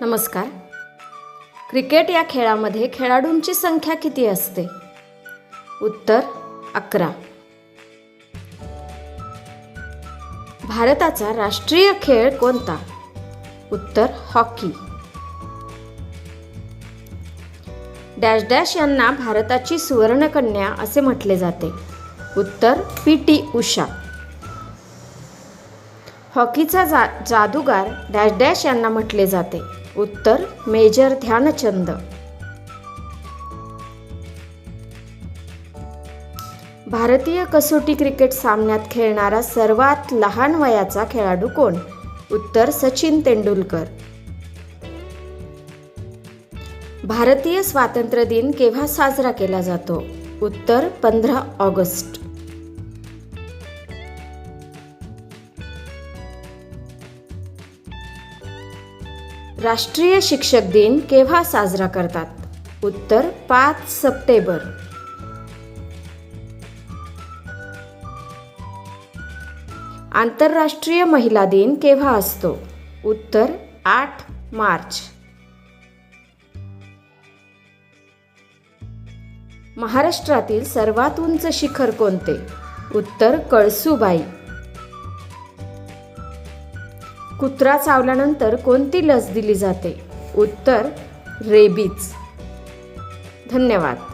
नमस्कार. क्रिकेट या खेळामध्ये खेळाडूंची संख्या किती असते? उत्तर 11. भारताचा राष्ट्रीय खेळ कोणता? उत्तर हॉकी. डॅश डॅश यांना भारताची सुवर्णकन्या असे म्हटले जाते. उत्तर पी.टी. उषा. हॉकीचा जादूगार डॅश डॅश यांना म्हटले जाते. उत्तर मेजर ध्यानचंद. भारतीय कसोटी क्रिकेट सामन्यात खेळणारा सर्वात लहान वयाचा खेळाडू कोण? उत्तर सचिन तेंडुलकर. भारतीय स्वातंत्र्य दिन केव्हा साजरा केला जातो? उत्तर 15 ऑगस्ट. राष्ट्रीय शिक्षक दिन केव्हा साजरा करतात? उत्तर 5 सप्टेंबर. आंतरराष्ट्रीय महिला दिन केव्हा असतो? उत्तर 8 मार्च. महाराष्ट्रातील सर्वात उंच शिखर कोणते? उत्तर कळसूबाई. कुत्रा चावल्यानंतर कोणती लस दिली जाते? उत्तर रेबीज. धन्यवाद.